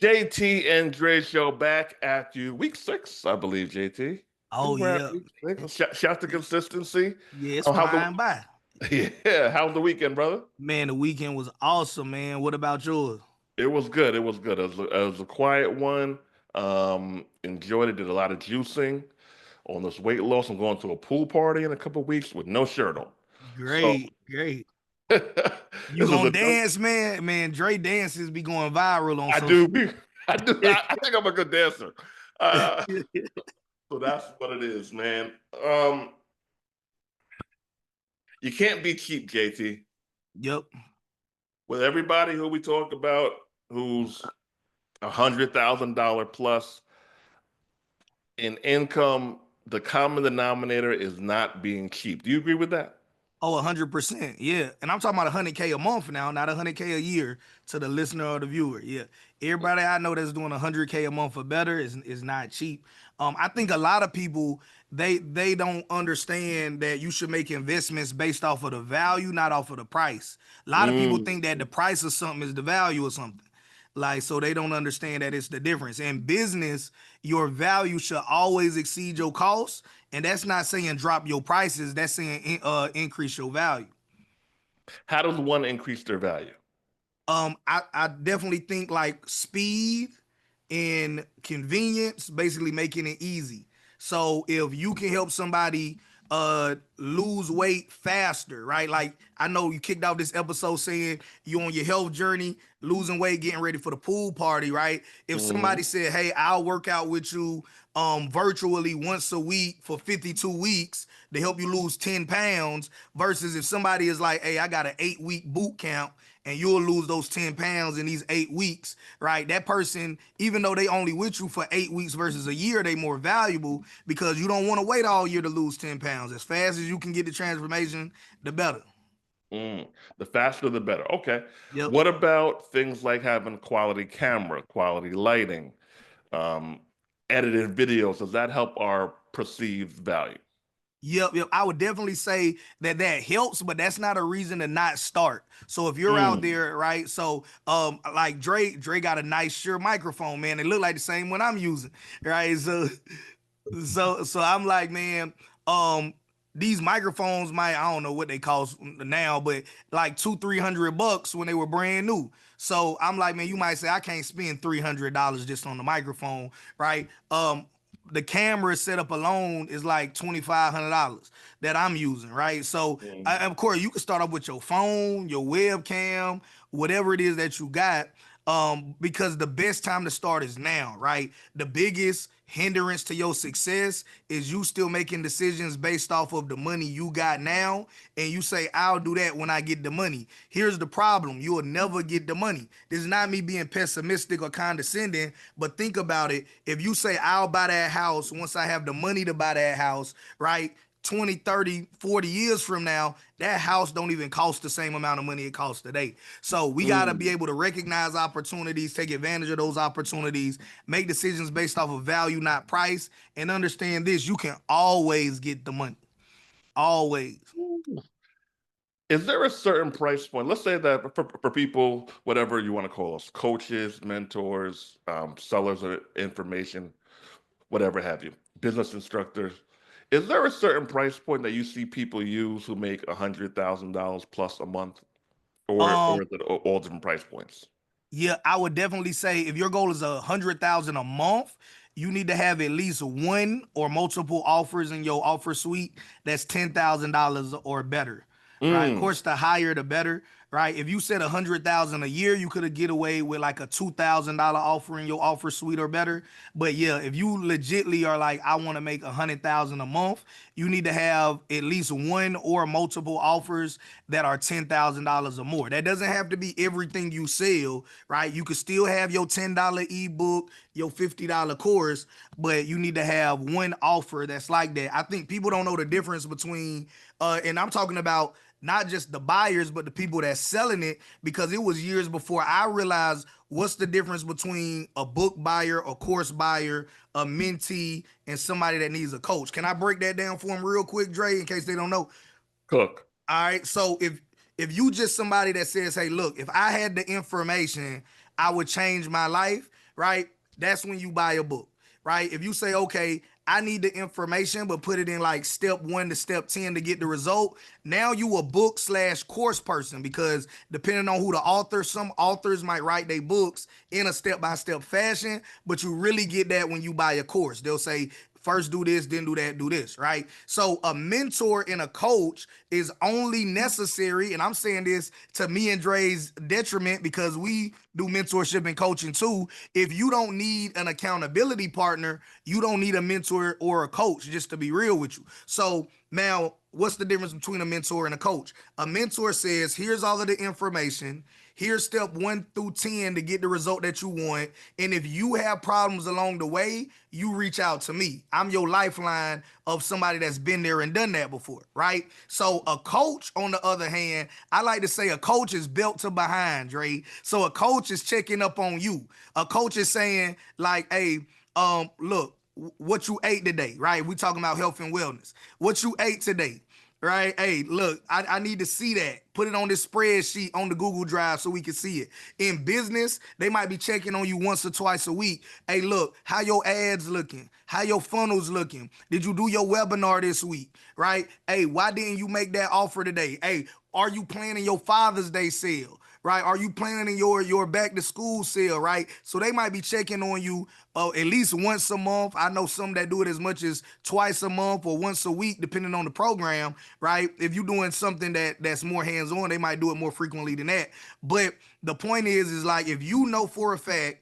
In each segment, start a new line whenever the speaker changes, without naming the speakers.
JT&Dre Show back at you. Week 6, I believe, JT.
Oh
We're at
yeah,
week 6. Shout to consistency.
yeah, it's
How's the
flying by.
yeah? How's the weekend, brother?
Man, the weekend was awesome, man. What about yours?
It was good. It was good. It was a quiet one. Enjoyed it. Did a lot of juicing on this weight loss. I'm going to a pool party in a couple weeks with no shirt on. So
Great, great.
this
You
was
gonna
a
dance, man? Man, Dre dances be going viral on
I
social.
do. I do. I think I'm a good dancer. Uh, so that's what it is, man. You can't be cheap, JT.
Yep.
With everybody who we talk about who's $100,000 plus in income, the common denominator is not being cheap. Do you agree with that?
Oh, 100%. Yeah. And I'm talking about 100K a month now, not 100K a year to the listener or the viewer. Yeah. Everybody I know that's doing 100K a month or better is not cheap. I think a lot of people they don't understand that you should make investments based off of the value, not off of the price. A lot of people
Mm,
think that the price of something is the value of something. Like, so they don't understand that it's the difference. In business, your value should always exceed your costs. And that's not saying drop your prices, that's saying increase your value.
how does one increase their value?
I definitely think like speed and convenience, basically making it easy. So if you can help somebody lose weight faster, right? Like I know you kicked off this episode saying you on your health journey, losing weight, getting ready for the pool party, right? If somebody
Mhm.
said, "Hey, I'll work out with you virtually once a week for 52 weeks to help you lose 10 pounds," versus if somebody is like, "Hey, I got an 8-week boot camp and you'll lose those 10 pounds in these 8 weeks," right? That person, even though they only with you for 8 weeks versus a year, they more valuable because you don't want to wait all year to lose 10 pounds. As fast as you can get the transformation, the better.
Mm. The faster, the better. Okay.
Yep.
What about things like having quality camera, quality lighting, um, edited videos? Does that help our perceived value?
Yep. I would definitely say that that helps, but that's not a reason to not start. So if you're out
Mm.
there, right? So like Dre got a nice sure microphone, man. It look like the same one I'm using, right? So I'm like, man, um, these microphones might, I don't know what they cost now, but like 200-300 bucks when they were brand new. So I'm like, man, you might say I can't spend $300 just on the microphone, right? The camera setup alone is like $2,500 that I'm using, right? So
Mm.
of course you can start off with your phone, your webcam, whatever it is that you got, because the best time to start is now, right? The biggest hindrance to your success is you still making decisions based off of the money you got now, and you say, "I'll do that when I get the money." Here's the problem: you will never get the money. This is not me being pessimistic or condescending, but think about it. If you say, "I'll buy that house once I have the money to buy that house," right? 20, 30, 40 years from now, that house don't even cost the same amount of money it costs today. So we got to be
Mm.
able to recognize opportunities, take advantage of those opportunities, make decisions based off of value, not price, and understand this: you can always get the money. Always.
Is there a certain price point? Let's say that for people, whatever you want to call us, coaches, mentors, sellers of information, whatever have you, business instructors. Is there a certain price point that you see people use who make $100,000 plus a month, or
Um,
is it all different price points?
yeah, I would definitely say if your goal is 100,000 a month, you need to have at least one or multiple offers in your offer suite that's $10,000 or better, right? Of
Mm.
course, the higher the better, right? If you said 100,000 a year, you could get away with like a $2,000 offer in your offer suite or better. But yeah, if you legitly are like, I want to make 100,000 a month, you need to have at least one or multiple offers that are $10,000 or more. That doesn't have to be everything you sell, right? You could still have your $10 ebook, your $50 course, but you need to have one offer that's like that. I think people don't know the difference between, and I'm talking about not just the buyers, but the people that's selling it, because it was years before I realized what's the difference between a book buyer, a course buyer, a mentee, and somebody that needs a coach. Can I break that down for them real quick, Dre, in case they don't know?
Cook.
All right. So if you just somebody that says, "Hey, look, if I had the information, I would change my life," right? That's when you buy a book, right? If you say, okay, I need the information, but put it in like step 1 to step 10 to get the result. Now you a book slash course person, because depending on who the author, some authors might write their books in a step-by-step fashion, but you really get that when you buy a course. They'll say, first do this, then do that, do this, right? So a mentor and a coach is only necessary, and I'm saying this to me and Dre's detriment because we do mentorship and coaching too. If you don't need an accountability partner, you don't need a mentor or a coach, just to be real with you. So now, what's the difference between a mentor and a coach? A mentor says, here's all of the information. Here's step 1 through 10 to get the result that you want. And if you have problems along the way, you reach out to me. I'm your lifeline of somebody that's been there and done that before, right? So a coach, on the other hand, I like to say a coach is built to behind, Dre. So a coach is checking up on you. A coach is saying, like, hey, look, what you ate today, right? We talking about health and wellness. What you ate today, right? Hey, look, I need to see that. Put it on this spreadsheet on the Google Drive so we can see it. In business, they might be checking on you once or twice a week. Hey, look, how your ads looking? How your funnels looking? Did you do your webinar this week, right? Hey, why didn't you make that offer today? Hey, are you planning your Father's Day sale? Right? Are you planning your back to school sale? Right? So they might be checking on you at least once a month. I know some that do it as much as twice a month or once a week, depending on the program. Right? If you're doing something that's more hands on, they might do it more frequently than that. But the point is like if you know for a fact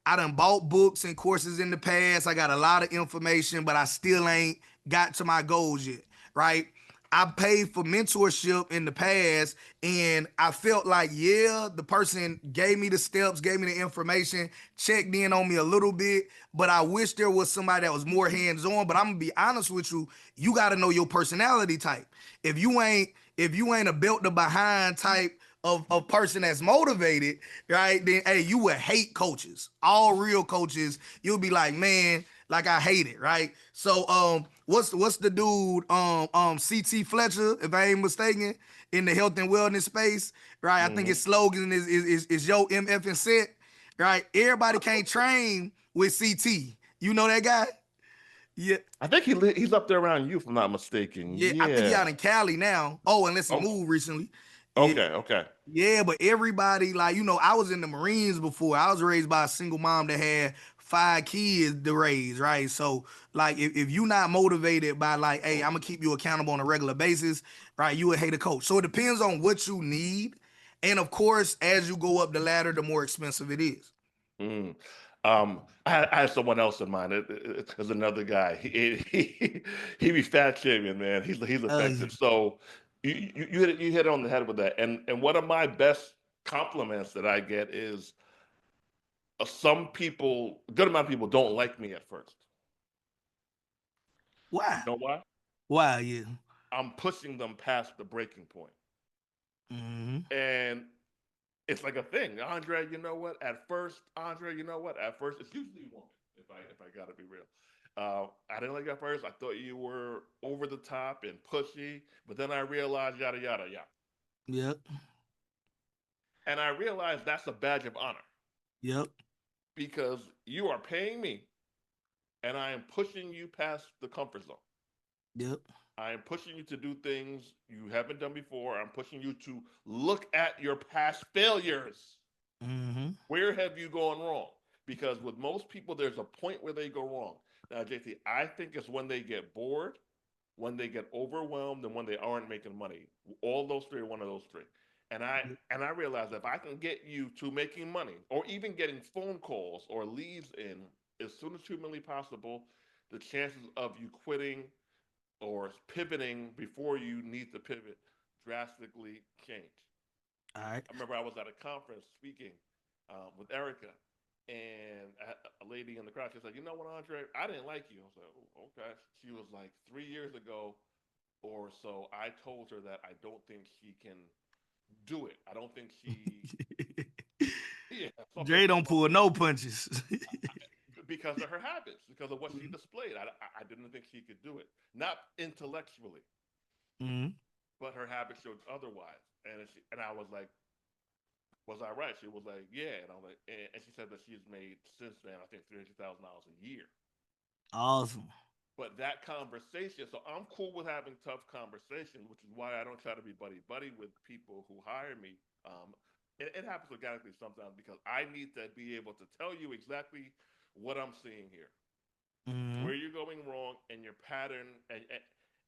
I done bought books and courses in the past. I got a lot of information, but I still ain't got to my goals yet, right? I paid for mentorship in the past and I felt like, yeah, the person gave me the steps, gave me the information, checked in on me a little bit, but I wish there was somebody that was more hands-on. But I'm gonna be honest with you, you gotta know your personality type. If you ain't, if you ain't a built to behind type of person that's motivated, right? Then hey, you would hate coaches. All real coaches, you'll be like, man, like I hate it, right? So what's the dude CT Fletcher, if I ain't mistaken, in the health and wellness space, right? I think his
Hmm.
slogan is yo MF and set, right? Everybody can't train with CT. You know that guy? Yeah.
I think he's up there around you, if I'm not mistaken.
Yeah, I think he
Yeah.
out in Cali now. Oh, unless he
Oh,
moved recently. Yeah.
okay, okay.
Yeah, but everybody, like, I was in the Marines before. I was raised by a single mom that had 5 kids to raise, right? So, like, if you not motivated by, like, hey, I'm gonna keep you accountable on a regular basis, right? You would hate a coach. So it depends on what you need. And of course, as you go up the ladder, the more expensive it is.
Mm. I had someone else in mind. There's another guy. He be fat shaming, man. He's
Yeah.
effective. So you hit it on the head with that. And one of my best compliments that I get is some people, a good amount of people, don't like me at first.
Why?
You know why?
Why? Yeah.
I'm pushing them past the breaking point.
Hmm.
And it's like a thing. Andre, you know what? At first, Andre, you know what? At first, it's usually a woman. If I gotta be real, I didn't like you at first. I thought you were over the top and pushy, but then I realized yada yada yada,
Yep.
and I realized that's a badge of honor
Yep.
because you are paying me, and I am pushing you past the comfort zone.
Yep.
I am pushing you to do things you haven't done before. I'm pushing you to look at your past failures.
Hmm.
Where have you gone wrong? Because with most people, there's a point where they go wrong. Now, JT, I think it's when they get bored, when they get overwhelmed, and when they aren't making money. All those three are one of those three. And I realize that if I can get you to making money, or even getting phone calls or leads in as soon as humanly possible, the chances of you quitting or pivoting before you need to pivot drastically change.
All right.
I remember I was at a conference speaking with Erica, and a lady in the crowd, she said, "You know what, Andre? I didn't like you." I was like, "Oh, okay." She was like, 3 years ago or so, I told her that I don't think she can do it. I don't think she, yeah, something
Dre don't
along
pull
those
no punches.
because of her habits, because of what she displayed. I didn't think she could do it, not intellectually,
Hmm.
but her habits showed otherwise. And I was like, Was I right? She was like, yeah. And I was like, and she said that she's made since then, I think $300,000 a year.
Awesome.
But that conversation, so I'm cool with having tough conversations, which is why I don't try to be buddy buddy with people who hire me. It happens organically sometimes because I need to be able to tell you exactly what I'm seeing here,
Hmm.
where you're going wrong, and your pattern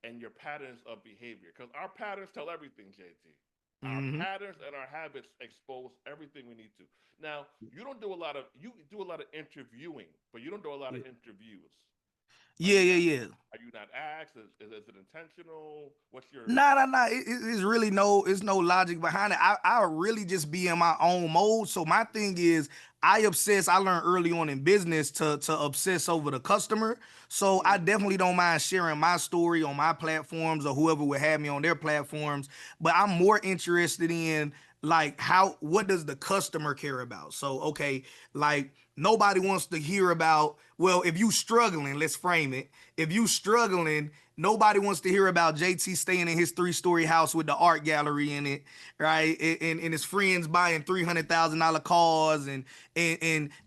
and your patterns of behavior. Because our patterns tell everything, JT. Our
Hmm.
patterns and our habits expose everything we need to. Now, you do a lot of interviewing, but you don't do a lot of interviews. Are
Yeah,
you
yeah,
not
yeah.
are you not asked? Is it intentional? What's your
Nah. It's really it's no logic behind it. I really just be in my own mode. So my thing is, I obsess. I learned early on in business to obsess over the customer. So I
mm,
definitely don't mind sharing my story on my platforms or whoever would have me on their platforms. But I'm more interested in like what does the customer care about? So okay, like nobody wants to hear about, well, if you struggling, let's frame it. If you struggling, nobody wants to hear about JT staying in his 3-story house with the art gallery in it, right? And his friends buying $300,000 cars and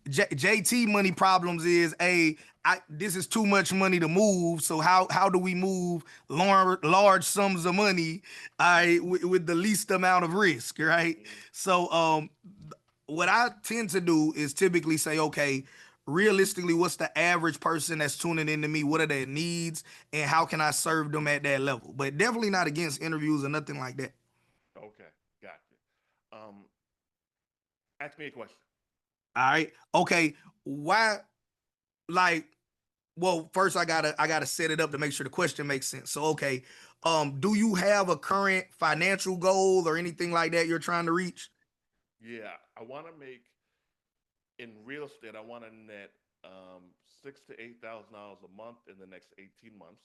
JT money problems is, hey, this is too much money to move. So how do we move large sums of money, all right, with the least amount of risk, right?
mm,
So what I tend to do is typically say, okay, realistically, what's the average person that's tuning into me? What are their needs, and how can I serve them at that level? But definitely not against interviews or nothing like that.
okay, gotcha. Um, Ask me a question.
All right, okay. Why? Like, well, first I gotta set it up to make sure the question makes sense. So, okay, do you have a current financial goal or anything like that you're trying to reach?
Yeah, I want to make in real estate. I want to net $6,000 to $8,000 a month in the next 18 months.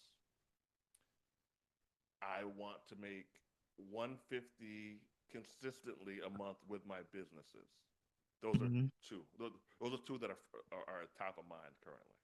I want to make 150 consistently a month with my businesses. Those are
Mhm.
two. Those are two that are top of mind currently.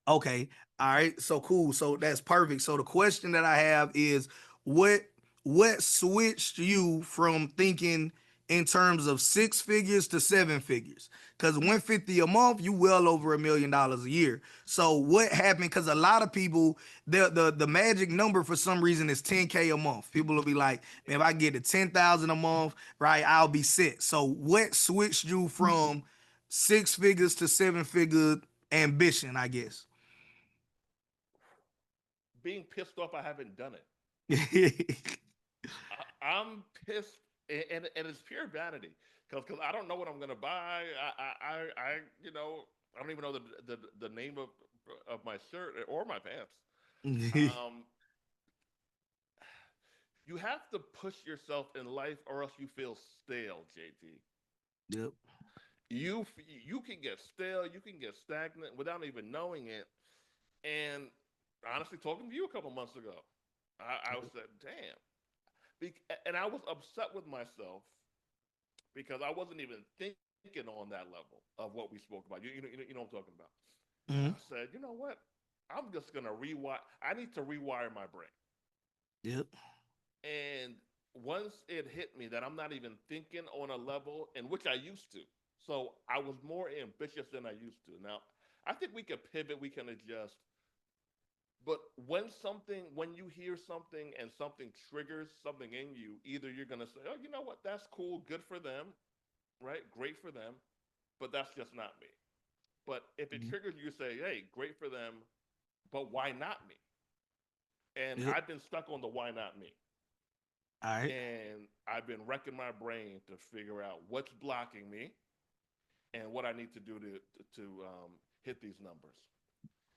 Okay. All right. So cool. So that's perfect. So the question that I have is what what switched you from thinking in terms of 6 figures to 7 figures? Because 150 a month, you well over $1 million a year. So what happened? Because a lot of people, the magic number for some reason is 10K a month. People will be like, man, if I get to 10,000 a month, right, I'll be set. So what switched you from 6 figures to 7 figure ambition, I guess?
Being pissed off, I haven't done it.
Hmm.
I'm pissed, and it's pure vanity because I don't know what I'm gonna buy. I don't even know the name of my shirt or my pants. Um, you have to push yourself in life, or else you feel stale, JT.
Yep.
You can get stale, you can get stagnant without even knowing it. And honestly, talking to you a couple months ago, I was said, damn. And I was upset with myself because I wasn't even thinking on that level of what we spoke about. You know what I'm talking about. And I
Hmm.
said, you know what? I'm just gonna rewire. I need to rewire my brain.
Yep.
And once it hit me that I'm not even thinking on a level in which I used to, so I was more ambitious than I used to. Now, I think we can pivot, we can adjust, but when you hear something and something triggers something in you, either you're gonna say, "Oh, you know what? That's cool, good for them, right? Great for them," but that's just not me. But if it
Mhm.
triggers you, say, "Hey, great for them, but why not me?" And
Yep.
I've been stuck on the why not me,
All right.
and I've been wrecking my brain to figure out what's blocking me and what I need to do to hit these numbers.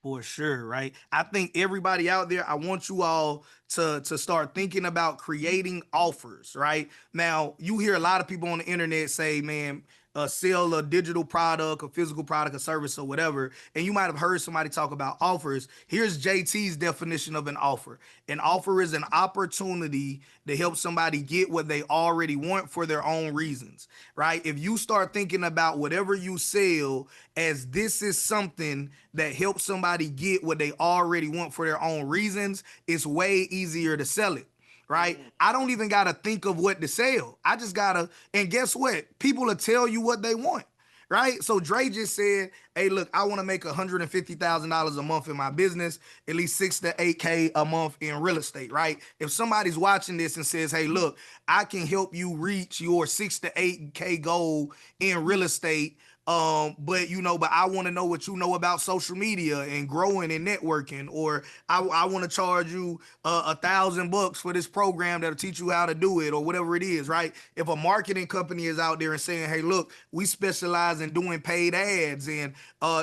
For sure, right? I think everybody out there, I want you all to start thinking about creating offers, right? Now, you hear a lot of people on the internet say, man, sell a digital product, a physical product, a service, or whatever. And you might have heard somebody talk about offers. Here's JT's definition of an offer. An offer is an opportunity to help somebody get what they already want for their own reasons, right? If you start thinking about whatever you sell as this is something that helps somebody get what they already want for their own reasons, it's way easier to sell it, right? I don't even gotta think of what to sell. I just gotta, and guess what? People will tell you what they want. Right. So Dre just said, hey, look, I want to make $150,000 a month in my business, at least 6 to 8K a month in real estate. Right. If somebody's watching this and says, hey, look, I can help you reach your 6 to 8K goal in real estate. But I want to know what you know about social media and growing and networking, or I want to charge you $1,000 for this program that'll teach you how to do it, or whatever it is, right? If a marketing company is out there and saying, hey, look, we specialize in doing paid ads, and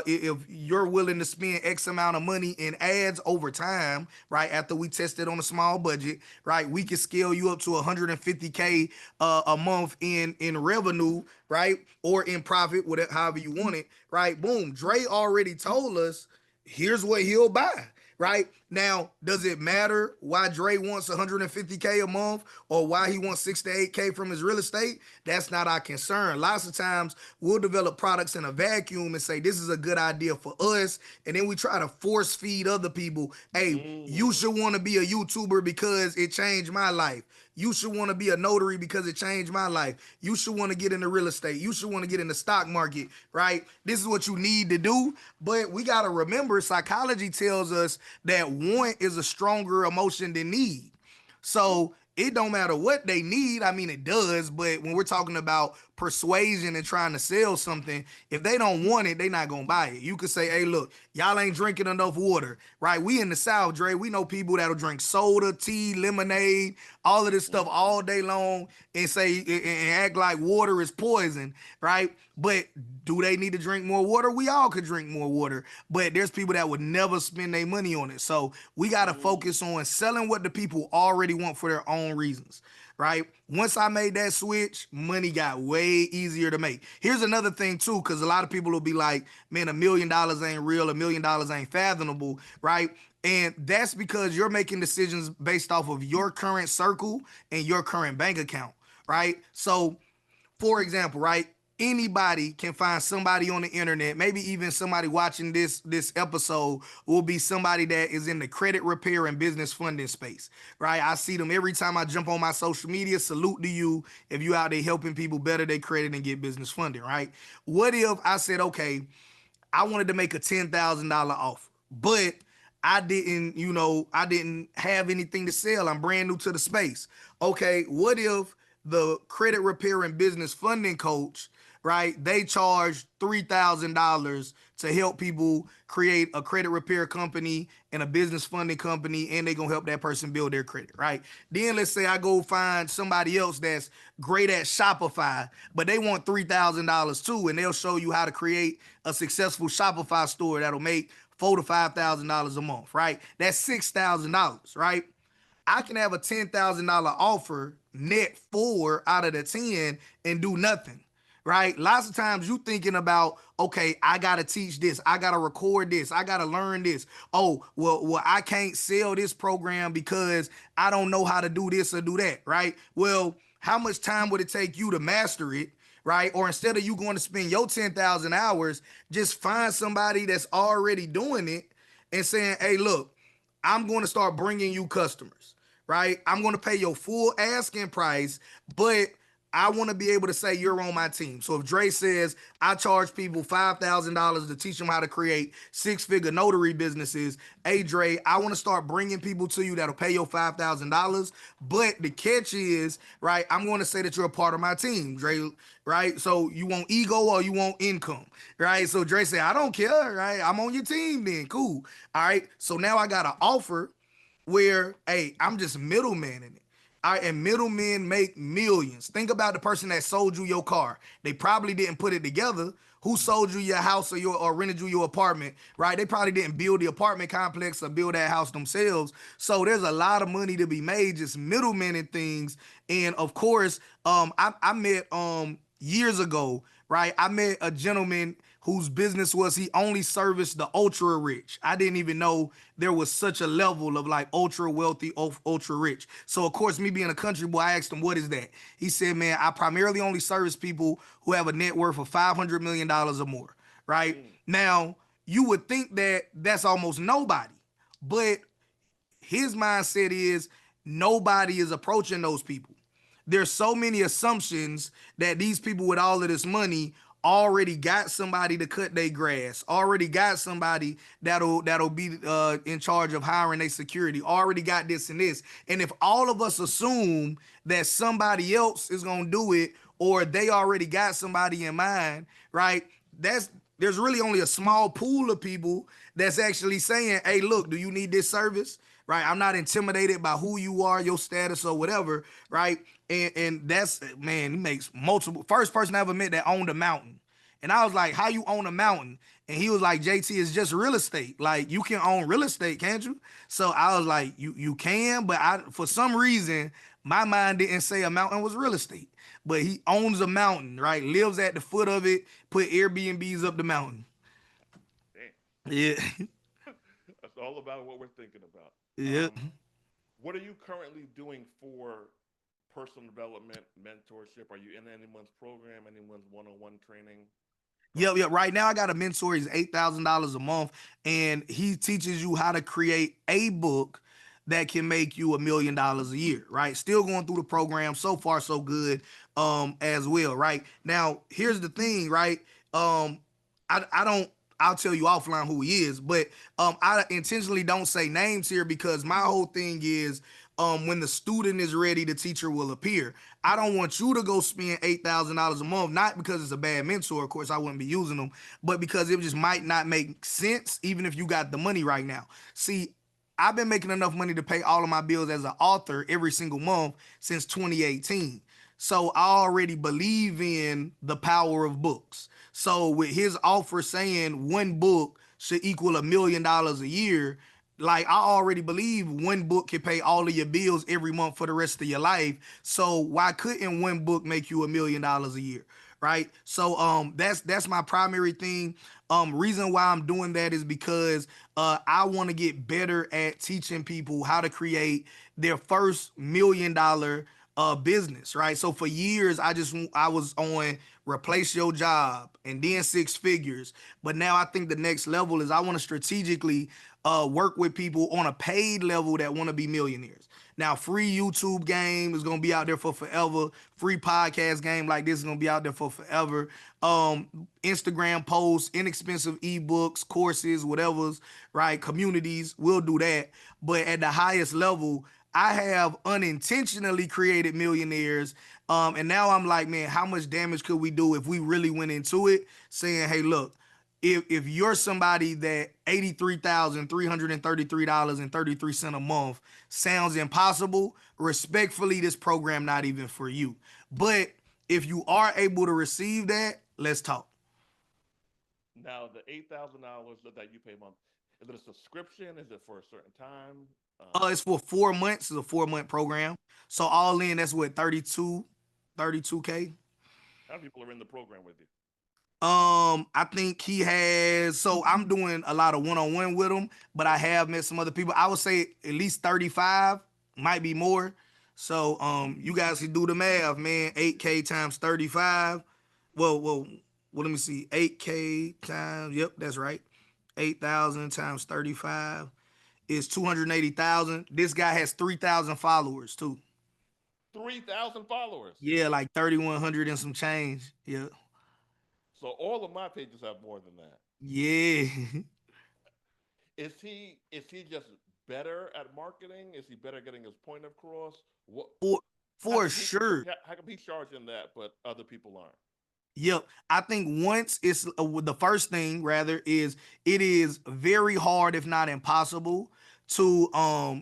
if you're willing to spend X amount of money in ads over time, right? After we test it on a small budget, right? We can scale you up to 150K a month in revenue, right? Or in profit, whatever, however you want it, right? Boom. Dre already told us here's what he'll buy. Right now, does it matter why Dre wants 150K a month or why he wants 6 to 8K from his real estate? That's not our concern. Lots of times we'll develop products in a vacuum and say this is a good idea for us, and then we try to force feed other people. Hey, you should want to be a YouTuber because it changed my life. You should want to be a notary because it changed my life. You should want to get into real estate. You should want to get in the stock market, right? This is what you need to do. But we got to remember, psychology tells us that want is a stronger emotion than need. So it don't matter what they need. I mean, it does, but when we're talking about persuasion and trying to sell something, if they don't want it, they not gonna buy it. You could say, hey, look, y'all ain't drinking enough water, right? We in the South, Dre, we know people that'll drink soda, tea, lemonade, all of this stuff all day long and say and act like water is poison, right? But do they need to drink more water? We all could drink more water, but there's people that would never spend their money on it. So we got to focus on selling what the people already want for their own reasons, right? Once I made that switch, money got way easier to make. Here's another thing too, because a lot of people will be like, man, $1 million ain't real, $1 million ain't fathomable, right? And that's because you're making decisions based off of your current circle and your current bank account, right? So for example, right? Anybody can find somebody on the internet, maybe even somebody watching this episode will be somebody that is in the credit repair and business funding space, right? I see them every time I jump on my social media. Salute to you if you out there helping people better their credit and get business funding, right? What if I said, okay, I wanted to make a $10,000 offer, but I didn't have anything to sell. I'm brand new to the space. Okay, what if the credit repair and business funding coach, right? They charge $3,000 to help people create a credit repair company and a business funding company, and they're gonna help that person build their credit, right? Then let's say I go find somebody else that's great at Shopify, but they want $3,000 too, and they'll show you how to create a successful Shopify store that'll make $4,000 to $5,000 a month, right? That's $6,000, right? I can have a $10,000 offer, net 4 out of the 10, and do nothing, right? Lots of times you thinking about, okay, I gotta teach this, I gotta record this, I gotta learn this. Oh, well, I can't sell this program because I don't know how to do this or do that, right? Well, how much time would it take you to master it? Right? Or instead of you going to spend your 10,000 hours, just find somebody that's already doing it and saying, hey, look, I'm going to start bringing you customers, right? I'm going to pay your full asking price, but I want to be able to say you're on my team. So if Dre says I charge people $5,000 to teach them how to create 6-figure notary businesses, hey Dre, I want to start bringing people to you that'll pay your $5,000. But the catch is, right? I'm going to say that you're a part of my team, Dre. Right? So you want ego or you want income, right? So Dre said, I don't care, right? I'm on your team then, cool. All right. So now I got an offer where, hey, I'm just middlemaning it. All right, and middlemen make millions. Think about the person that sold you your car. They probably didn't put it together. Who sold you your house or rented you your apartment, right? They probably didn't build the apartment complex or build that house themselves. So there's a lot of money to be made just middlemen and things. And of course, I met years ago, right? I met a gentleman whose business was he only serviced the ultra rich. I didn't even know there was such a level of like ultra wealthy, ultra rich. So of course, me being a country boy, I asked him, what is that? He said, man, I primarily only service people who have a net worth of $500 million or more, right? Now, you would think that that's almost nobody, but his mindset is nobody is approaching those people. There's so many assumptions that these people with all of this money already got somebody to cut their grass, already got somebody that'll be in charge of hiring their security, already got this and this. And if all of us assume that somebody else is gonna do it, or they already got somebody in mind, right? That's There's really only a small pool of people that's actually saying, hey, look, do you need this service? Right. I'm not intimidated by who you are, your status, or whatever. Right. And that's, man, he makes multiple. First person I ever met that owned a mountain. And I was like, how you own a mountain? And he was like, JT, is just real estate. Like, you can own real estate, can't you? So I was like, you can, but I for some reason my mind didn't say a mountain was real estate. But he owns a mountain, right? Lives at the foot of it, put Airbnbs up the mountain.
Damn.
Yeah.
That's all about what we're thinking about.
Yeah.
What are you currently doing for personal development, mentorship? Are you in anyone's program, anyone's one-on-one training?
Yep, yep. Right now, I got a mentor. He's $8,000 a month, and he teaches you how to create a book that can make you $1 million a year. Right? Still going through the program. So far, so good. As well. Right now, here's the thing. Right. I don't. I'll tell you offline who he is, but I intentionally don't say names here because my whole thing is when the student is ready, the teacher will appear. I don't want you to go spend $8,000 a month, not because it's a bad mentor, of course I wouldn't be using them, but because it just might not make sense, even if you got the money right now. See, I've been making enough money to pay all of my bills as an author every single month since 2018. So I already believe in the power of books. So with his offer saying one book should equal $1 million a year, like I already believe one book can pay all of your bills every month for the rest of your life. So why couldn't one book make you $1 million a year? Right. So that's my primary thing. Reason why I'm doing that is because I want to get better at teaching people how to create their first $1 million business, right? So for years I was on replace your job and then six figures. But now I think the next level is I want to strategically work with people on a paid level that want to be millionaires. Now, free YouTube game is gonna be out there for forever. Free podcast game like this is gonna be out there for forever. Instagram posts, inexpensive ebooks, courses, whatever's right, communities, we'll do that. But at the highest level, I have unintentionally created millionaires. And now I'm like, man, how much damage could we do if we really went into it saying, hey, look, if you're somebody that $83,333.33 a month sounds impossible, respectfully, this program not even for you. But if you are able to receive that, let's talk.
Now, the $8,000 that you pay a month, is it a subscription? Is it for a certain time?
It's for 4 months. It's a 4 month program. So all in, that's what, 32K.
How many people are in the program with you?
I think he has. So I'm doing a lot of one-on-one with him, but I have met some other people. I would say at least 35, might be more. So you guys can do the math, man. 8K times 35. Well, let me see. 8K times. Yep, that's right. 8,000 times 35 is 280,000. This guy has 3,000 followers too.
3,000 followers.
Yeah, like 3,100 and some change. Yeah.
So all of my pages have more than that.
Yeah.
Is he just better at marketing? Is he better getting his point across? What
for
how
for
come he
sure.
how come he's charging that but other people aren't?
Yep. I think once it's the first thing rather is it is very hard, if not impossible, to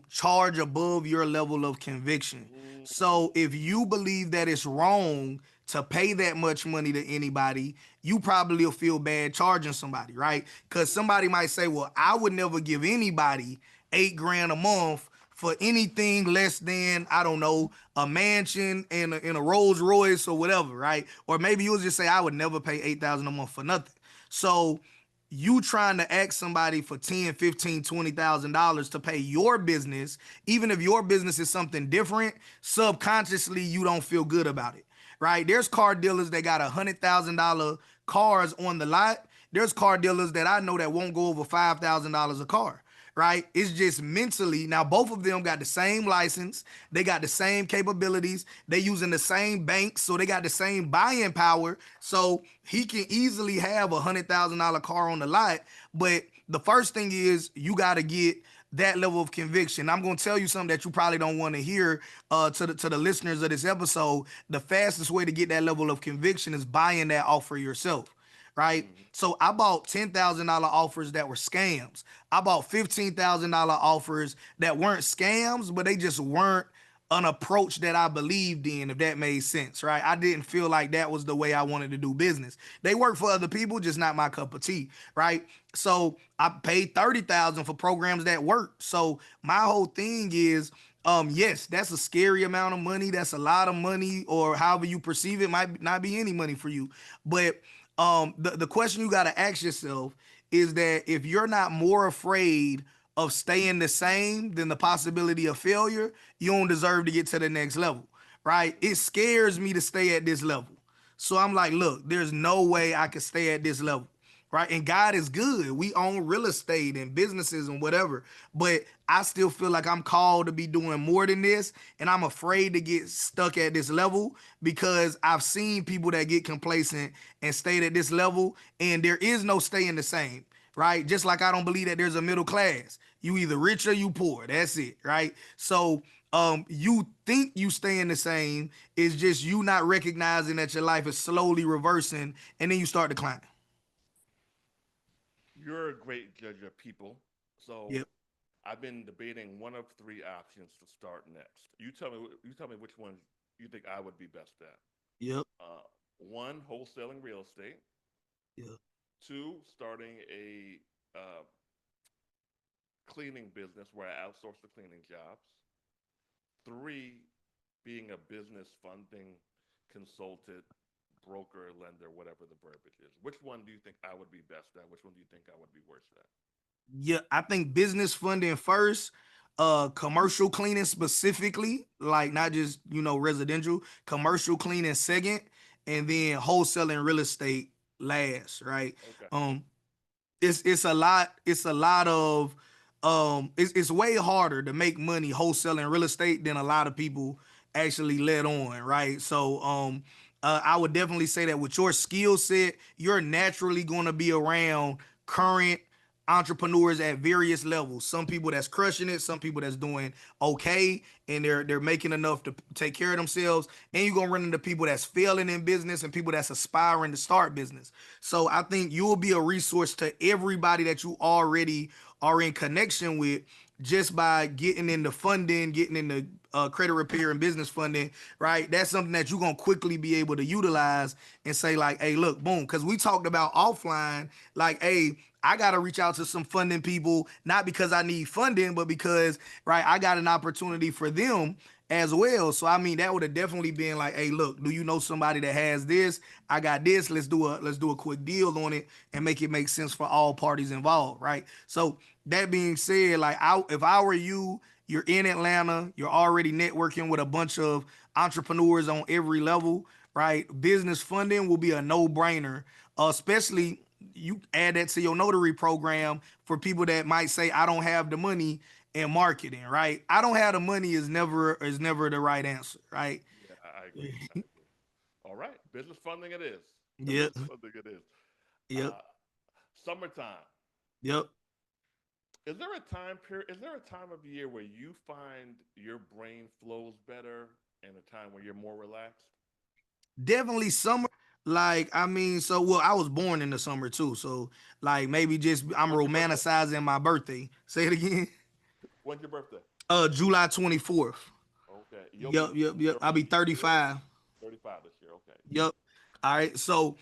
charge above your level of conviction.
Mm,
So if you believe that it's wrong to pay that much money to anybody, you probably will feel bad charging somebody, right? Because somebody might say, well, I would never give anybody 8 grand a month for anything less than, I don't know, a mansion and in a Rolls Royce or whatever, right? Or maybe you'll just say I would never pay 8,000 a month for nothing. So you trying to ask somebody for 10, 15, $20,000 to pay your business, even if your business is something different, subconsciously you don't feel good about it, right? There's car dealers that got $100,000 cars on the lot. There's car dealers that I know that won't go over $5,000 a car, right? It's just mentally. Now, both of them got the same license. They got the same capabilities. They using the same banks, so they got the same buying power. So he can easily have $100,000 car on the lot. But the first thing is you got to get that level of conviction. I'm going to tell you something that you probably don't want to hear to the listeners of this episode. The fastest way to get that level of conviction is buying that offer yourself, right?
Hmm.
So I bought $10,000 offers that were scams. I bought $15,000 offers that weren't scams, but they just weren't an approach that I believed in, if that made sense, right? I didn't feel like that was the way I wanted to do business. They work for other people, just not my cup of tea, right? So I paid 30,000 for programs that work. So my whole thing is, yes, that's a scary amount of money. That's a lot of money, or however you perceive it, might not be any money for you. But the question you got to ask yourself is that if you're not more afraid of staying the same than the possibility of failure, you don't deserve to get to the next level, right? It scares me to stay at this level. So I'm like, look, there's no way I can stay at this level, right? And God is good. We own real estate and businesses and whatever, but I still feel like I'm called to be doing more than this, and I'm afraid to get stuck at this level because I've seen people that get complacent and stayed at this level, and there is no staying the same, right? Just like I don't believe that there's a middle class. You either rich or you poor. That's it, right? So you think you staying the same, is just you not recognizing that your life is slowly reversing, and then you start declining.
You're a great judge of people. So
Yep.
I've been debating one of three options to start next. You tell me. You tell me which one you think I would be best at.
Yep.
One, wholesaling real estate.
Yep.
Two, starting a cleaning business where I outsource the cleaning jobs. Three, being a business funding consultant, broker, lender, whatever the verbiage is. Which one do you think I would be best at? Which one do you think I would be worse at?
Yeah, I think business funding first, commercial cleaning specifically, like not just, residential, commercial cleaning second, and then wholesaling real estate last, right?
Okay.
Um, it's a lot of it's way harder to make money wholesaling real estate than a lot of people actually let on, right? So I would definitely say that with your skill set, you're naturally going to be around current entrepreneurs at various levels. Some people that's crushing it, some people that's doing okay, and they're making enough to take care of themselves. And you're gonna run into people that's failing in business and people that's aspiring to start business. So I think you'll be a resource to everybody that you already are in connection with, just by getting into funding, getting into credit repair and business funding, right? That's something that you're gonna quickly be able to utilize and say like, hey, look, boom, because we talked about offline, like, hey, I got to reach out to some funding people, not because I need funding, but because, right, I got an opportunity for them as well. So I mean, that would have definitely been like, hey, look, do you know somebody that has this? I got this. Let's do a quick deal on it and make it make sense for all parties involved, right? So that being said, like, if I were you, you're in Atlanta, you're already networking with a bunch of entrepreneurs on every level, right? Business funding will be a no-brainer, especially you add that to your notary program for people that might say, I don't have the money in marketing, right? I don't have the money is never the right answer, right?
Yeah, I agree. I agree. All right. Business funding it is.
Yep.
Business funding it is.
Yep.
Uh, Summertime.
Yep.
Is there a time of year where you find your brain flows better and a time where you're more relaxed?
Definitely summer. Like, I mean, so well, I was born in the summer too. So like maybe just I'm
When's your birthday?
romanticizing my birthday. Say it again.
When's your birthday?
July 24th.
Okay.
Yep, yep, yep.
You're
I'll be
this year?
35.
35 this year. Okay.
Yep. All right. So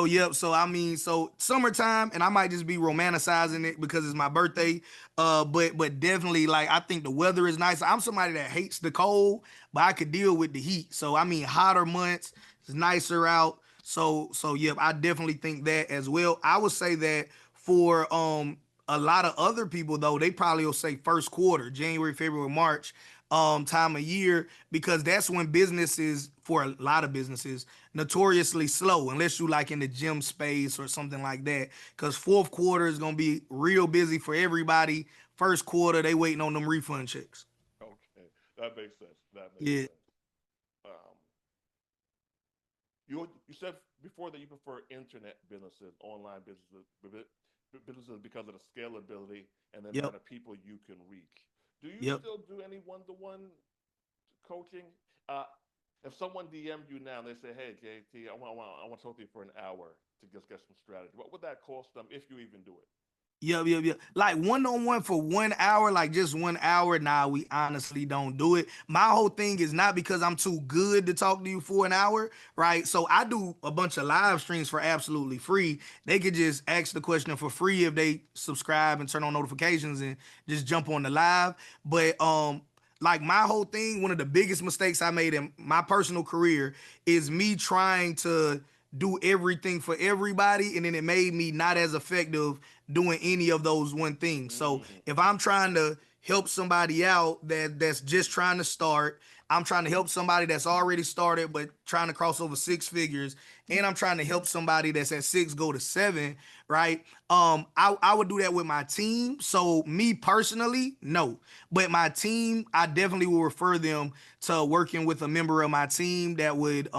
yep. So I mean, so summertime, and I might just be romanticizing it because it's my birthday. But definitely, like, I think the weather is nice. I'm somebody that hates the cold, but I could deal with the heat. So I mean, hotter months, it's nicer out. So yep, I definitely think that as well. I would say that for a lot of other people though, they probably will say first quarter, January, February, March, time of year, because that's when businesses, for a lot of businesses, notoriously slow unless you like in the gym space or something like that, because fourth quarter is going to be real busy for everybody. first quarter they waiting on them refund checks.
Okay, that makes sense. That makes
Yeah.
sense. Um, you said before that you prefer internet businesses, online businesses because of the scalability and the
Yep.
amount of people you can reach. Do you
Yep.
still do any one-to-one coaching? Uh, if someone DM'd you now and they say, "Hey, JT, I want to talk to you for an hour to just get some strategy," what would that cost them if you even do it?
Yep, yep, yep. Like one on one for 1 hour, like just 1 hour. Nah, we honestly don't do it. My whole thing is not because I'm too good to talk to you for an hour, right? So I do a bunch of live streams for absolutely free. They could just ask the question for free if they subscribe and turn on notifications and just jump on the live. But like my whole thing, one of the biggest mistakes I made in my personal career is me trying to do everything for everybody, and then it made me not as effective doing any of those one things. So
Mm,
if I'm trying to help somebody out that's just trying to start, I'm trying to help somebody that's already started but trying to cross over six figures, and I'm trying to help somebody that's at six go to seven, right? I would do that with my team. So me personally, no. But my team, I definitely will refer them to working with a member of my team that would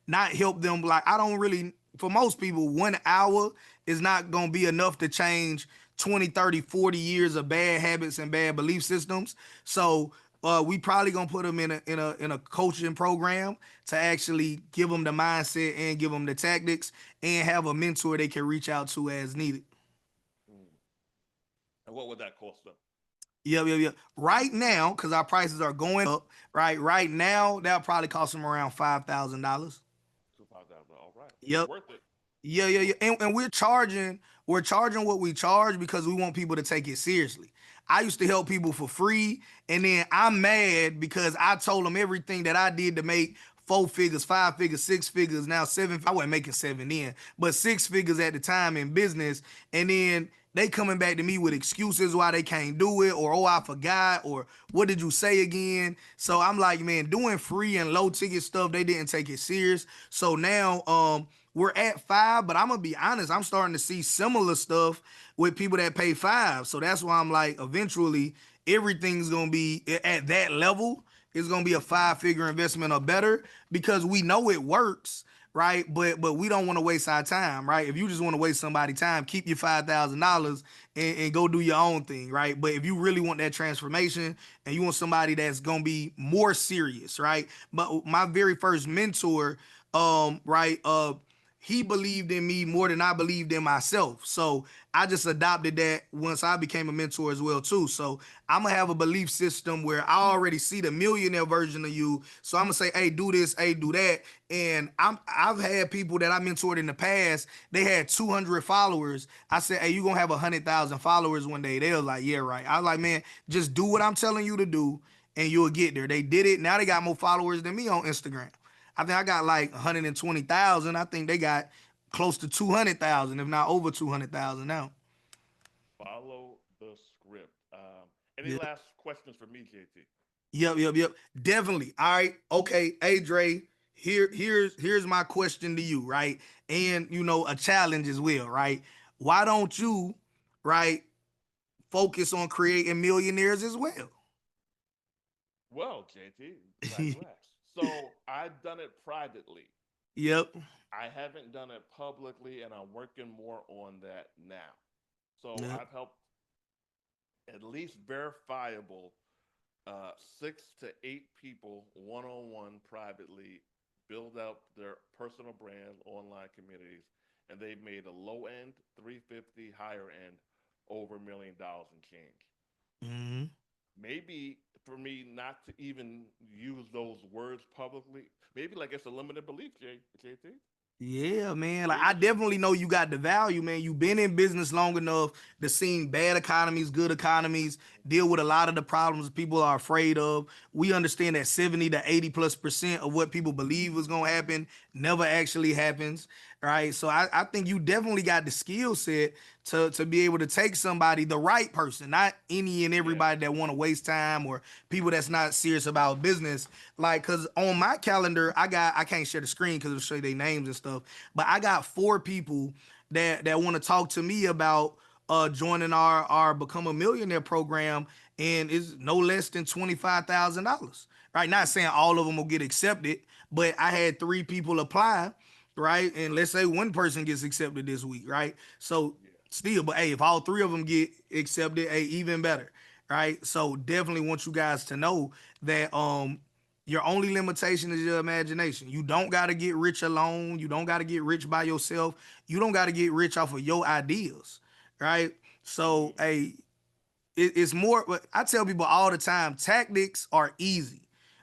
not help them. Like I don't really, for most people, 1 hour is not going to be enough to change 20, 30, 40 years of bad habits and bad belief systems. So we probably gonna put them in a coaching program to actually give them the mindset and give them the tactics and have a mentor they can reach out to as needed.
mm. And what would that cost them?
Yep, yep, yep. Right now, because our prices are going up, right? Right now, that'll probably cost them around $5,000.
2,500. All right, it's
Yep.
worth it.
Yeah, yeah, yeah. And we're charging what we charge because we want people to take it seriously. I used to help people for free, and then I'm mad because I told them everything that I did to make four figures, five figures, six figures, now seven. I wasn't making seven then, but six figures at the time in business. And then they coming back to me with excuses why they can't do it, or oh, I forgot, or what did you say again? So I'm like, man, doing free and low ticket stuff, they didn't take it serious. So now we're at five, but I'm gonna be honest, I'm starting to see similar stuff with people that pay five. So that's why I'm like, eventually everything's gonna be at that level. It's gonna be a five-figure investment or better because we know it works, right? But we don't want to waste our time, right? If you just want to waste somebody's time, keep your $5,000 and go do your own thing, right? But if you really want that transformation and you want somebody that's gonna be more serious, right? But my very first mentor, right, he believed in me more than I believed in myself. So I just adopted that once I became a mentor as well too. So I'm gonna have a belief system where I already see the millionaire version of you. So I'm gonna say, hey, do this, hey, do that. And I've had people that I mentored in the past, they had 200 followers. I said, hey, you gonna have 100,000 followers one day. They was like, yeah, right. I was like, man, just do what I'm telling you to do and you'll get there. They did it. Now they got more followers than me on Instagram. I think I got like 120,000. I think they got close to 200,000, if not over 200,000 now.
Follow the script. Any
Yep,
last questions for me, JT?
yep, yep, yep. Definitely. All right. Okay. Hey, Dre. Here's my question to you, right? And a challenge as well, right? Why don't you, right, focus on creating millionaires as well?
Well, JT, digress. So I've done it privately.
Yep.
I haven't done it publicly, and I'm working more on that now. So
Yep.
I've helped at least verifiable 6 to 8 people one on one privately build out their personal brands, online communities, and they've made a low end 350, higher end over $1 million and change.
Hmm.
Maybe for me not to even use those words publicly, maybe like it's a limited belief, JT.
Yeah, man. Like I
Maybe
definitely know you got the value, man. You've been in business long enough to see bad economies, good economies, deal with a lot of the problems people are afraid of. We understand that 70 to 80+% of what people believe was gonna happen never actually happens. Right. So I think you definitely got the skill set to be able to take somebody, the right person, not any and
yeah.
everybody that want to waste time or people that's not serious about business. Like, cause on my calendar, I can't share the screen because it'll show you their names and stuff. But I got four people that want to talk to me about joining our Become a Millionaire program, and it's no less than $25,000. Right? Not saying all of them will get accepted, but I had 3 people apply, right? And let's say one person gets accepted this week, right? So still, but hey, if all 3 of them get accepted, hey, even better, right? So definitely want you guys to know that your only limitation is your imagination. You don't got to get rich alone. You don't got to get rich by yourself. You don't got to get rich off of your ideas, right? So, hey, it's more. I tell people all the time, tactics are easy,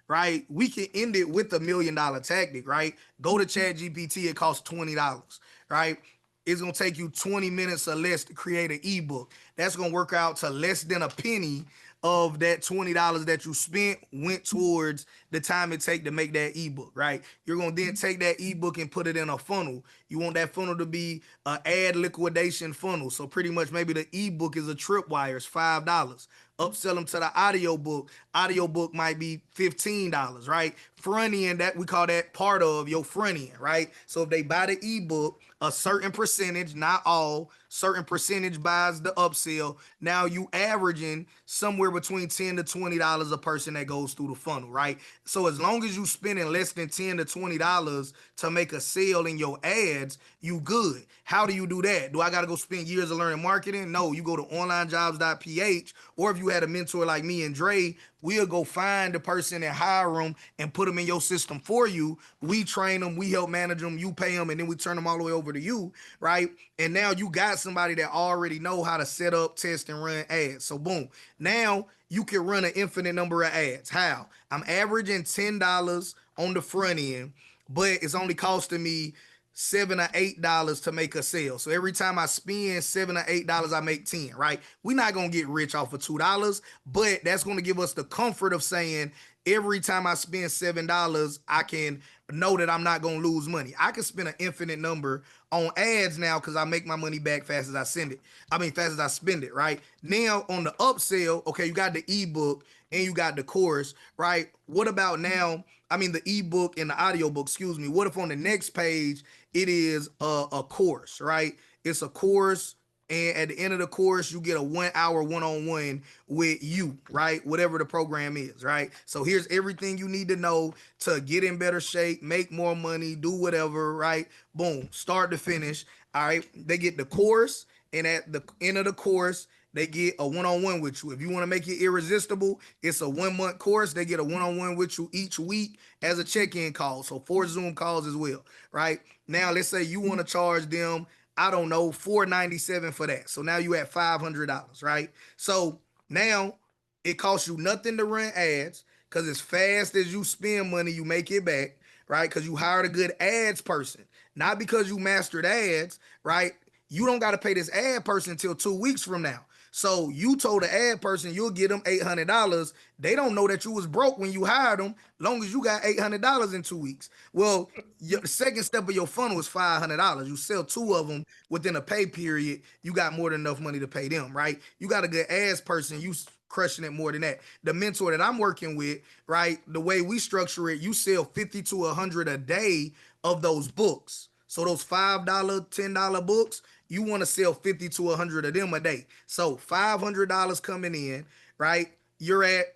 right? We can end it with $1 million tactic, right? Go to Chat GPT. It costs $20, right? It's gonna take you 20 minutes or less to create an ebook. That's gonna work out to less than a penny of that $20 that you spent went towards the time it take to make that ebook, right? You're gonna then take that ebook and put it in a funnel. You want that funnel to be an ad liquidation funnel. So pretty much maybe the ebook is a tripwire, it's $5. Upsell them to the audio book. Audio book might be $15, right? Front end, that we call that part of your front end, right? So if they buy the ebook, a certain percentage, not all, certain percentage buys the upsell. Now you averaging somewhere between $10 to $20 a person that goes through the funnel, right? So as long as you spending less than $10 to $20 to make a sale in your ads, you good. How do you do that? Do I got to go spend years of learning marketing? No, you go to onlinejobs.ph, or if you had a mentor like me and Dre, we'll go find the person and hire them and put them in your system for you. We train them, we help manage them, you pay them, and then we turn them all the way over to you, right? And now you got somebody that already know how to set up, test, and run ads. So boom, now you can run an infinite number of ads. How? I'm averaging $10 on the front end, but it's only costing me $7 or $8 to make a sale. So every time I spend $7 or $8, I make 10, right? We're not gonna get rich off of $2, but that's gonna give us the comfort of saying every time I spend $7, I can know that I'm not gonna lose money. I can spend an infinite number on ads now because I make my money back fast as I send it. I mean, fast as I spend it, right? Now on the upsell, okay, you got the ebook and you got the course, right? What about now? I mean, the ebook and the audiobook, excuse me. What if on the next page it is a course, right? It's a course, and at the end of the course, you get a 1 hour one-on-one with you, right? Whatever the program is, right? So here's everything you need to know to get in better shape, make more money, do whatever, right? Boom, start to finish. All right. They get the course, and at the end of the course, they get a one-on-one with you. If you want to make it irresistible, it's a 1 month course. They get a one-on-one with you each week as a check-in call. So 4 Zoom calls as well, right? Now, let's say you want to charge them, I don't know, $497 for that. So now you at $500, right? So now it costs you nothing to run ads because as fast as you spend money, you make it back, right? Because you hired a good ads person, not because you mastered ads, right? You don't got to pay this ad person until 2 weeks from now. So you told the ad person you'll get them $800. They don't know that you was broke when you hired them, long as you got $800 in 2 weeks. Well, the second step of your funnel is $500. You sell 2 of them within a pay period, you got more than enough money to pay them, right? You got a good ads person, you crushing it more than that. The mentor that I'm working with, right? The way we structure it, you sell 50 to 100 a day of those books. So those $5, $10 books, you want to sell 50 to 100 of them a day. So $500 coming in, right? You're at,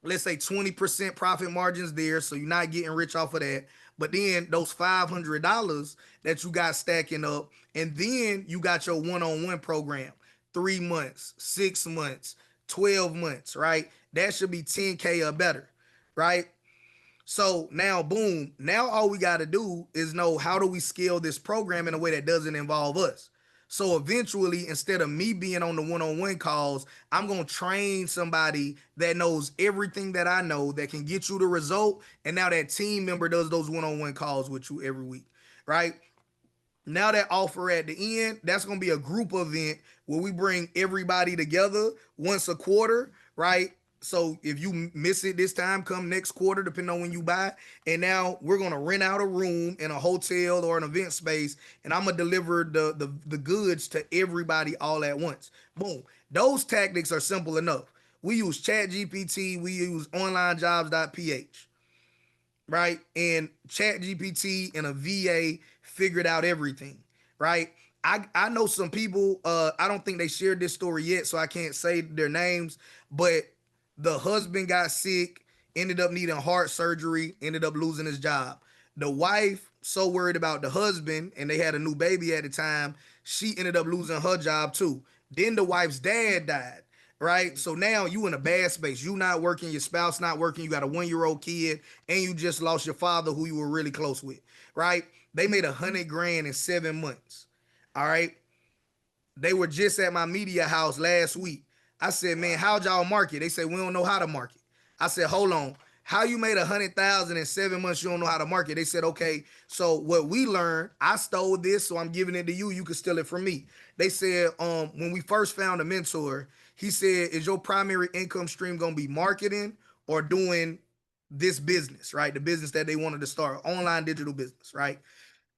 let's say, 20% profit margins there. So you're not getting rich off of that. But then those $500 that you got stacking up, and then you got your one-on-one program, 3 months, 6 months, 12 months, right? That should be 10K or better, right? So now, boom, now all we got to do is know how do we scale this program in a way that doesn't involve us. So eventually, instead of me being on the one-on-one calls, I'm going to train somebody that knows everything that I know that can get you the result. And now that team member does those one-on-one calls with you every week, right? Now that offer at the end, that's going to be a group event where we bring everybody together once a quarter, right? So if you miss it this time, come next quarter, depending on when you buy. And now we're gonna rent out a room in a hotel or an event space, and I'm gonna deliver the goods to everybody all at once. Boom. Those tactics are simple enough. We use Chat GPT, we use onlinejobs.ph, right? And Chat GPT and a VA figured out everything, right? I know some people. I don't think they shared this story yet, so I can't say their names. But the husband got sick, ended up needing heart surgery, ended up losing his job. The wife, so worried about the husband, and they had a new baby at the time, she ended up losing her job too. Then the wife's dad died. Right. So now you in a bad space. You not working, your spouse not working, you got a 1 year old kid, and you just lost your father who you were really close with. Right. They made 100 grand in 7 months. All right. They were just at my media house last week. I said, man,
Wow.
how'd y'all market? They said, we don't know how to market. I said, hold on. How you made 100,000 in 7 months? You don't know how to market. They said, okay. So what we learned, I stole this, so I'm giving it to you. You can steal it from me. They said, when we first found a mentor, he said, is your primary income stream gonna be marketing or doing this business, right? The business that they wanted to start, online digital business, right?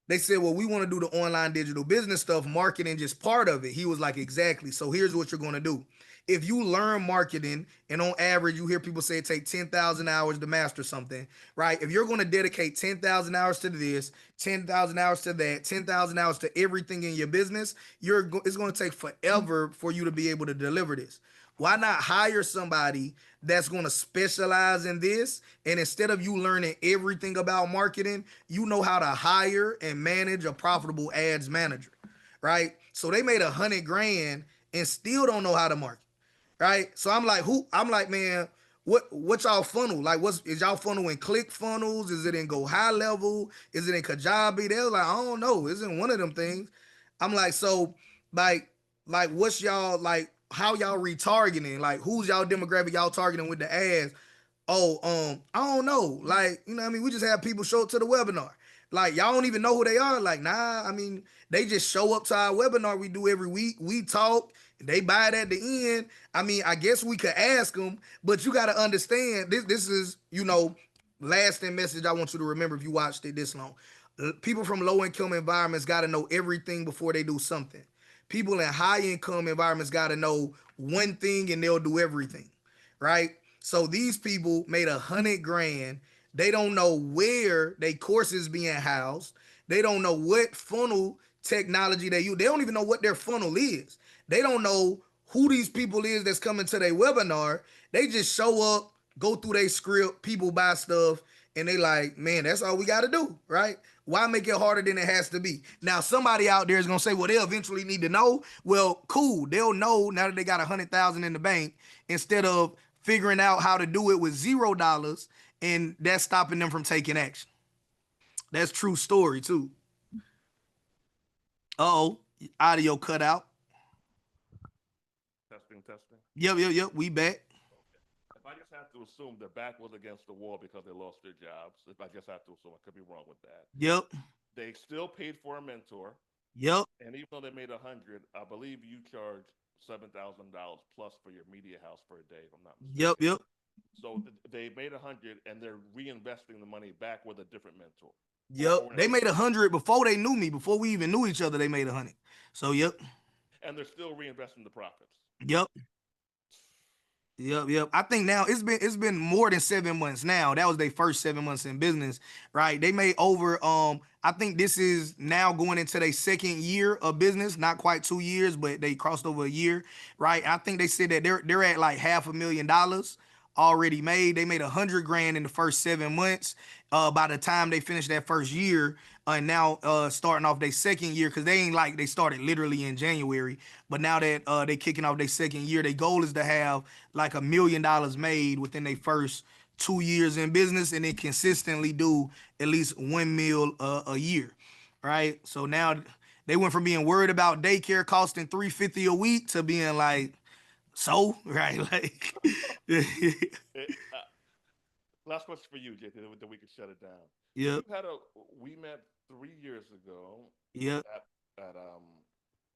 They said, well, we want to do the online digital business stuff, marketing just part of it. He was like, exactly. So here's what you're going to do. If you learn marketing, and on average, you hear people say it take 10,000 hours to master something, right? If you're going to dedicate 10,000 hours to this, 10,000 hours to that, 10,000 hours to everything in your business, it's going to take forever for you to be able to deliver this. Why not hire somebody that's going to specialize in this? And instead of you learning everything about marketing, you know how to hire and manage a profitable ads manager, right? So they made 100 grand and still don't know how to market, right? So I'm like, who? I'm like, man, what y'all funnel? Like, what's is y'all funnel in click funnels? Is it in go high level? Is it in Kajabi? They're like, I don't know. It's in one of them things. I'm like, so like, what's y'all like? How y'all retargeting? Like, who's y'all demographic y'all targeting with the ads? Oh, I don't know. Like, you know what I mean? We just have people show up to the webinar. Like, y'all don't even know who they are. Like, nah, I mean, they just show up to our webinar we do every week. We talk, they buy it at the end. I mean, I guess we could ask them, but you got to understand this is, lasting message I want you to remember if you watched it this long. People from low income environments got to know everything before they do something. People in high income environments got to know one thing and they'll do everything, right? So these people made 100 grand. They don't know where they courses being housed. They don't know what funnel technology they use. They don't even know what their funnel is. They don't know who these people is that's coming to their webinar. They just show up, go through their script, people buy stuff, and they like, man, that's all we got to do, right? Why make it harder than it has to be? Now, somebody out there is gonna say, well, they'll eventually need to know. Well, cool, they'll know now that they got 100,000 in the bank instead of figuring out how to do it with $0, and that's stopping them from taking action. That's true story too. Uh-oh, audio cut out.
Testing, testing.
Yep. We back.
Okay. If I just have to assume their back was against the wall because they lost their jobs, if I just have to assume, I could be wrong with that.
Yep.
They still paid for a mentor,
Yep.
and even though they made 100, I believe you charge $7,000 plus for your media house for a day, if I'm not
Yep.
mistaken.
Yep.
So they made 100, and they're reinvesting the money back with a different mentor,
Yep.
or in a
They made
different,
100 before they knew me. Before we even knew each other, they made 100. So yep.
and they're still reinvesting the profits.
Yep. Yep. I think now it's been more than 7 months now. That was their first 7 months in business, right? They made over I think this is now going into their second year of business, not quite 2 years, but they crossed over a year, right? I think they said that they're at like $500,000 already made. They made 100 grand in the first 7 months. By the time they finished that first year, and now starting off their second year, because they ain't like they started literally in January, but now that they kicking off their second year, their goal is to have like $1 million made within their first 2 years in business, and then consistently do at least 1 mil a year, right? So now they went from being worried about daycare costing $350 a week to being like, so right, like,
Last question for you, JT, then we can shut it down.
yep,
You had a We met 3 years ago
yep,
at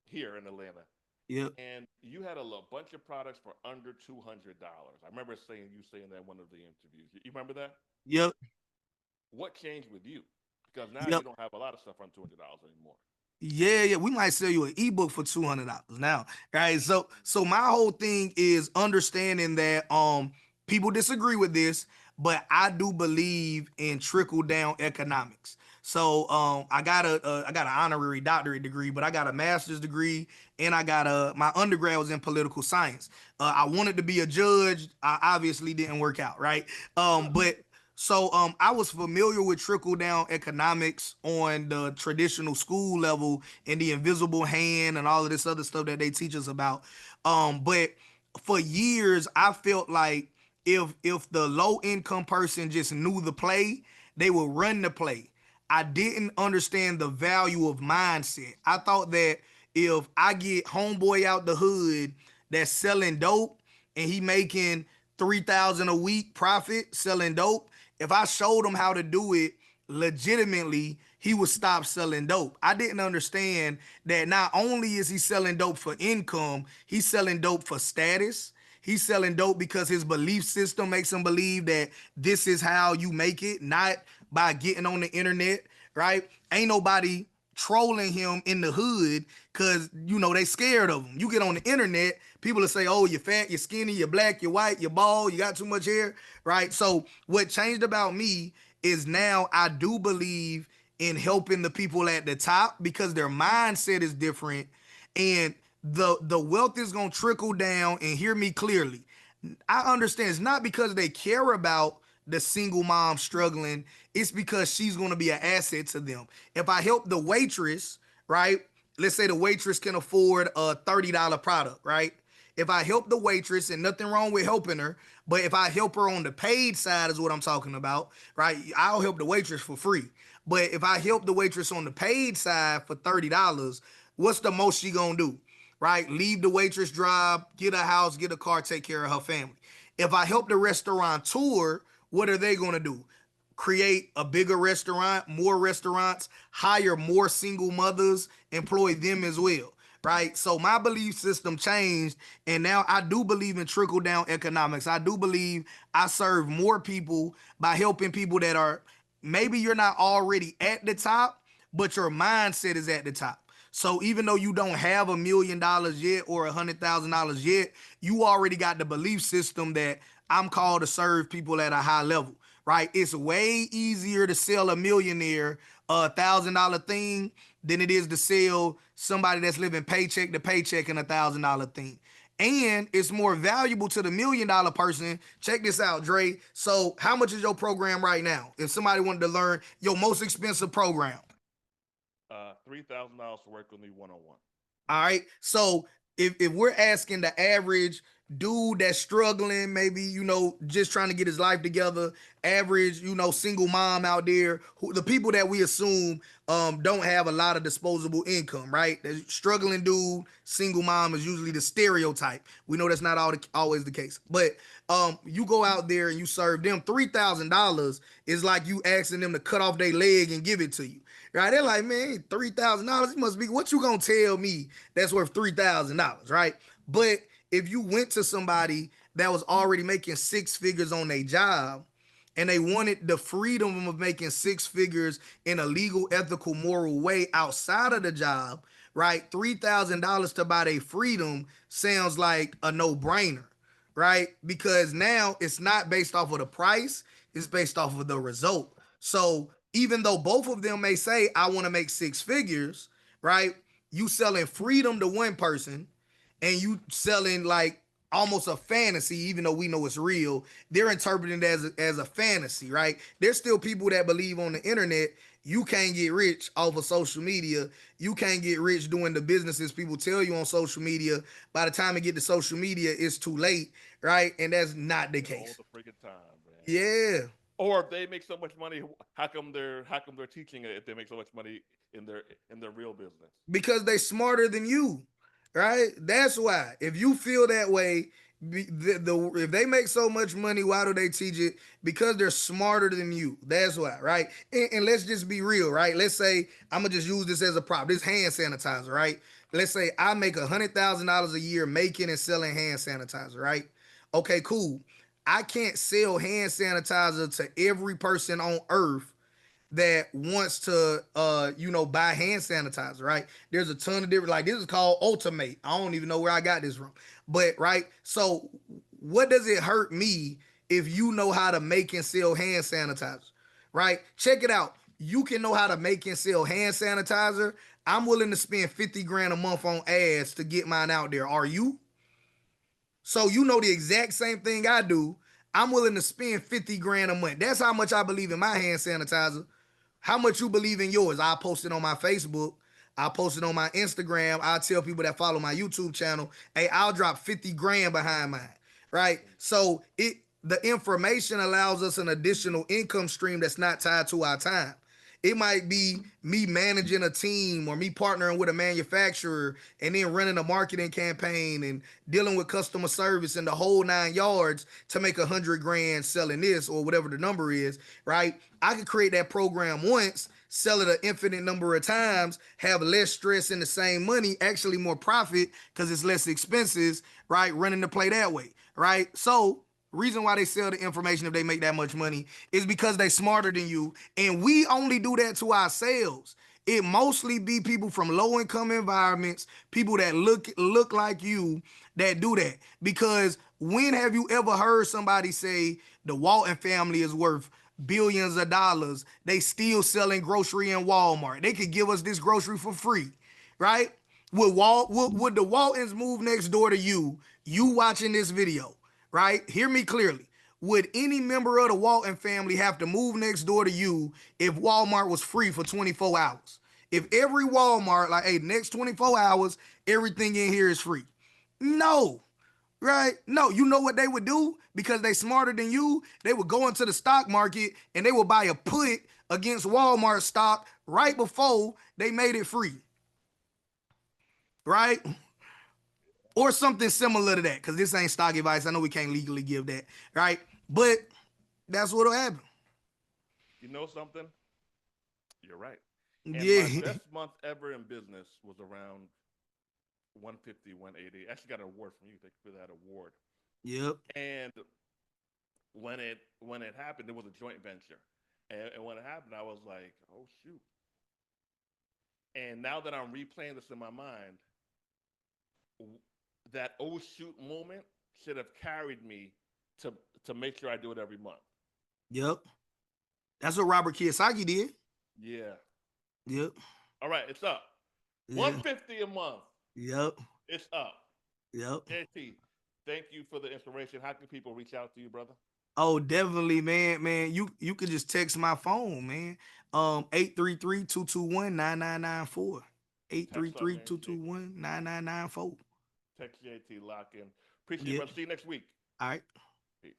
here in Atlanta,
yep,
and you had bunch of products for under $200. I remember saying that in one of the interviews. You remember that?
yep,
What changed with you? Because now you
yep.
don't have a lot of stuff on $200 anymore.
Yeah. We might sell you an ebook for $200 now, right? So my whole thing is understanding that people disagree with this, but I do believe in trickle down economics. So I got an honorary doctorate degree, but I got a master's degree, and I got my undergrad was in political science. I wanted to be a judge. I obviously didn't work out, right? But so I was familiar with trickle down economics on the traditional school level and the invisible hand and all of this other stuff that they teach us about. But for years I felt like if the low income person just knew the play, they would run the play. I didn't understand the value of mindset. I thought that if I get homeboy out the hood that's selling dope and he making 3,000 a week profit selling dope, if I showed him how to do it legitimately, he would stop selling dope. I didn't understand that not only is he selling dope for income, he's selling dope for status. He's selling dope because his belief system makes him believe that this is how you make it, not by getting on the internet, right? Ain't nobody trolling him in the hood because they scared of him. You get on the internet, people will say, oh, you're fat, you're skinny, you're black, you're white, you're bald, you got too much hair, right? So what changed about me is now I do believe in helping the people at the top because their mindset is different, and the wealth is gonna trickle down. And hear me clearly, I understand it's not because they care about the single mom struggling, it's because she's gonna be an asset to them. If I help the waitress, right? Let's say the waitress can afford a $30 product, right? If I help the waitress, and nothing wrong with helping her, but if I help her on the paid side is what I'm talking about, right? I'll help the waitress for free. But if I help the waitress on the paid side for $30, what's the most she gonna do? Right? Leave the waitress job, get a house, get a car, take care of her family. If I help the restaurateur, what are they gonna do? Create a bigger restaurant, more restaurants, hire more single mothers, employ them as well, right? So my belief system changed, and now I do believe in trickle down economics. I do believe I serve more people by helping people that are, maybe you're not already at the top, but your mindset is at the top. So even though you don't have $1 million yet or $100,000 yet, you already got the belief system that I'm called to serve people at a high level, right? It's way easier to sell a millionaire $1,000 thing than it is to sell somebody that's living paycheck to paycheck in $1,000 thing. And it's more valuable to the $1 million person. Check this out, Dre. So, how much is your program right now? If somebody wanted to learn your most expensive program,
$3,000 for work with me one on one.
all right. So if we're asking the average dude that's struggling, maybe, just trying to get his life together, average, single mom out there, the people that we assume don't have a lot of disposable income, right? The struggling dude, single mom is usually the stereotype. We know that's not always the case. But you go out there and you serve them $3,000 is like you asking them to cut off their leg and give it to you. Right? They're like, man, $3,000. It must be what you gonna tell me that's worth $3,000, right? But if you went to somebody that was already making six figures on their job and they wanted the freedom of making six figures in a legal, ethical, moral way outside of the job, right? $3,000 to buy their freedom sounds like a no-brainer, right? Because now it's not based off of the price, it's based off of the result. So even though both of them may say, I want to make six figures, right? You selling freedom to one person and you selling like almost a fantasy, even though we know it's real. They're interpreting it as a fantasy, right? There's still people that believe on the internet you can't get rich off of social media. You can't get rich doing the businesses people tell you on social media. By the time it get to social media, it's too late, right? And that's not the
All
case.
the freaking time, man.
Yeah.
Or if they make so much money, how come they're teaching it if they make so much money in their real business?
Because they smarter than you, right? That's why. If you feel that way, if they make so much money, why do they teach it? Because they're smarter than you. That's why, right? And let's just be real, right? Let's say I'm gonna just use this as a prop. This hand sanitizer, right? Let's say I make $100,000 a year making and selling hand sanitizer, right? Okay, cool. I can't sell hand sanitizer to every person on earth that wants to buy hand sanitizer, right? There's a ton of different, like, this is called Ultimate. I don't even know where I got this from. But right, so what does it hurt me if you know how to make and sell hand sanitizer? Right? Check it out. you can know how to make and sell hand sanitizer. I'm willing to spend 50 grand a month on ads to get mine out there. Are you? So you know the exact same thing I do. I'm willing to spend 50 grand a month. That's how much I believe in my hand sanitizer. How much you believe in yours? I'll post it on my Facebook. I'll post it on my Instagram. I'll tell people that follow my YouTube channel, hey, I'll drop 50 grand behind mine. Right? So the information allows us an additional income stream that's not tied to our time. It might be me managing a team or me partnering with a manufacturer and then running a marketing campaign and dealing with customer service and the whole 9 yards to make 100 grand selling this or whatever the number is, right? I could create that program once, sell it an infinite number of times, have less stress and the same money, actually more profit because it's less expenses, right? Running the play that way, right? So reason why they sell the information if they make that much money is because they smarter than you, and we only do that to ourselves. It mostly be people from low income environments, people that look like you that do that. Because when have you ever heard somebody say the Walton family is worth billions of dollars? They still selling grocery in Walmart. They could give us this grocery for free, right? Would the Waltons move next door to you? You watching this video, right? Hear me clearly. Would any member of the Walton family have to move next door to you if Walmart was free for 24 hours? If every Walmart, like, hey, next 24 hours, everything in here is free. No, right? No, you know what they would do? Because they smarter than you, they would go into the stock market and they would buy a put against Walmart stock right before they made it free, right? Or something similar to that, because this ain't stock advice. I know we can't legally give that, right? But that's what'll happen.
You know something? You're right. And my
Yeah.
best month ever in business was around 150, 180. Actually got an award from you. Thank you for that award.
Yep.
And when it happened, it was a joint venture. And when it happened, I was like, oh shoot. And now that I'm replaying this in my mind, that oh shoot moment should have carried me to to make sure I do it every month.
Yep. That's what Robert Kiyosaki did.
Yeah.
Yep.
All right, it's up.
Yeah.
150 a month.
Yep.
It's up.
Yep.
JT, thank you for the inspiration. How can people reach out to you, brother?
Oh, definitely, man. Man, you could just text my phone, man. 833-221-9994. Eight three
Text our
three
man
two two
JT.
one 9994.
Text JT. Lock in. Appreciate it,
Yeah.
brother. See you next week.
All right.
Peace.